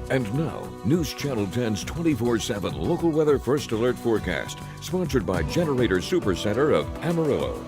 And now, News Channel 10's 24/7 local weather first alert forecast, sponsored by Generator Supercenter of Amarillo.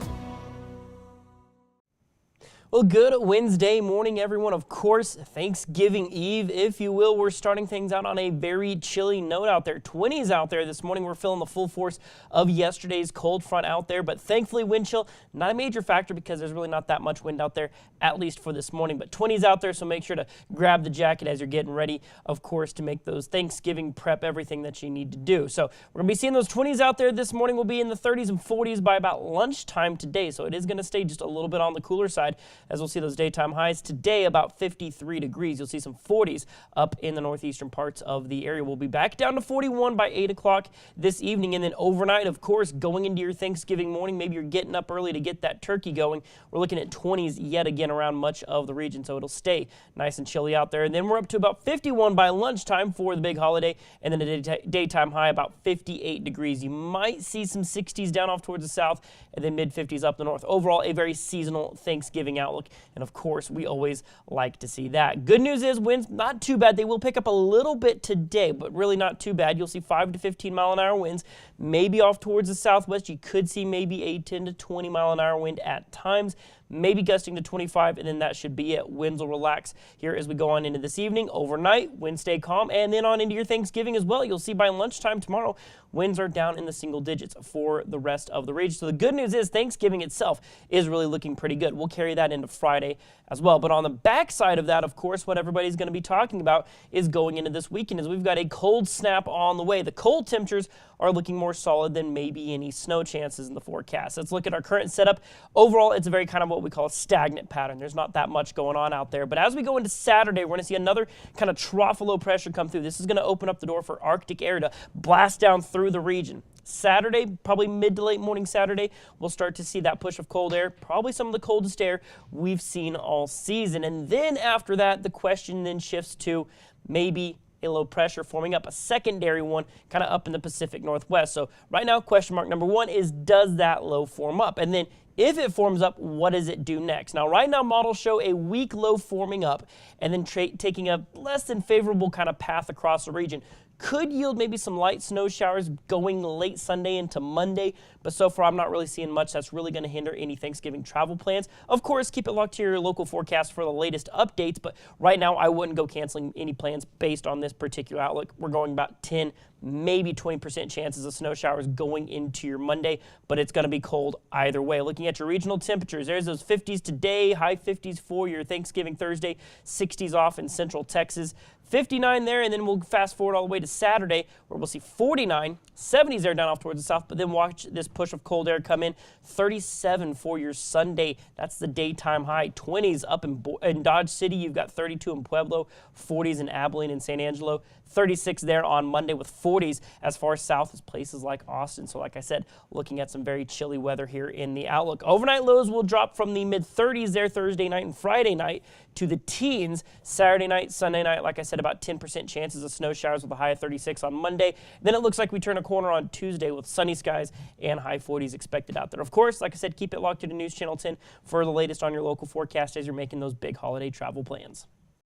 Well, good Wednesday morning, everyone. Of course, Thanksgiving Eve, if you will. We're starting things out on a very chilly note out there. 20s out there this morning. We're feeling the full force of yesterday's cold front out there, but thankfully wind chill, not a major factor because there's really not that much wind out there, at least for this morning. But 20s out there, so make sure to grab the jacket as you're getting ready, of course, to make those Thanksgiving prep, everything that you need to do. So we're going to be seeing those 20s out there this morning. We'll be in the 30s and 40s by about lunchtime today, so it is going to stay just a little bit on the cooler side, as we'll see those daytime highs today about 53 degrees. You'll see some 40s up in the northeastern parts of the area. We'll be back down to 41 by 8 o'clock this evening. And then overnight, of course, going into your Thanksgiving morning, maybe you're getting up early to get that turkey going. We're looking at 20s yet again around much of the region, so it'll stay nice and chilly out there. And then we're up to about 51 by lunchtime for the big holiday, and then a daytime high about 58 degrees. You might see some 60s down off towards the south, and then mid-50s up the north. Overall, a very seasonal Thanksgiving outlook. And of course, we always like to see that. Good news is winds not too bad. They will pick up a little bit today, but really not too bad. You'll see 5 to 15 mile an hour winds, maybe off towards the southwest. You could see maybe a 10 to 20 mile an hour wind at times, maybe gusting to 25, and then that should be it. Winds will relax here as we go on into this evening. Overnight, winds stay calm, and then on into your Thanksgiving as well. You'll see by lunchtime tomorrow, winds are down in the single digits for the rest of the region. So the good news is Thanksgiving itself is really looking pretty good. We'll carry that into Friday as well. But on the backside of that, of course, what everybody's going to be talking about is going into this weekend, is we've got a cold snap on the way. The cold temperatures are looking more solid than maybe any snow chances in the forecast. Let's look at our current setup. Overall, it's a very kind of what we call a stagnant pattern. There's not that much going on out there. But as we go into Saturday, we're going to see another kind of trough of low pressure come through. This is going to open up the door for Arctic air to blast down through the region. Saturday, probably mid to late morning Saturday, we'll start to see that push of cold air, probably some of the coldest air we've seen all season. And then after that, the question then shifts to maybe a low pressure forming up, a secondary one kind of up in the Pacific Northwest. So right now, question mark number one is, does that low form up? And then if it forms up, what does it do next? Now, right now, models show a weak low forming up and then taking a less than favorable kind of path across the region. Could yield maybe some light snow showers going late Sunday into Monday, but so far I'm not really seeing much that's really going to hinder any Thanksgiving travel plans. Of course, keep it locked to your local forecast for the latest updates, but right now I wouldn't go canceling any plans based on this particular outlook. We're going about 10, maybe 20% chances of snow showers going into your Monday, but it's going to be cold either way. Looking at your regional temperatures, there's those 50s today, high 50s for your Thanksgiving Thursday, 60s off in central Texas. 59 there, and then we'll fast forward all the way to Saturday, where we'll see 49, 70s there down off towards the south, but then watch this push of cold air come in. 37 for your Sunday. That's the daytime high. 20s up in Dodge City. You've got 32 in Pueblo, 40s in Abilene and San Angelo, 36 there on Monday with 40s as far south as places like Austin. So like I said, looking at some very chilly weather here in the outlook. Overnight lows will drop from the mid-30s there Thursday night and Friday night to the teens Saturday night, Sunday night. Like I said, about 10% chances of snow showers with a high of 36 on Monday. Then it looks like we turn a corner on Tuesday with sunny skies and high 40s expected out there. Of course, like I said, keep it locked to the News Channel 10 for the latest on your local forecast as you're making those big holiday travel plans.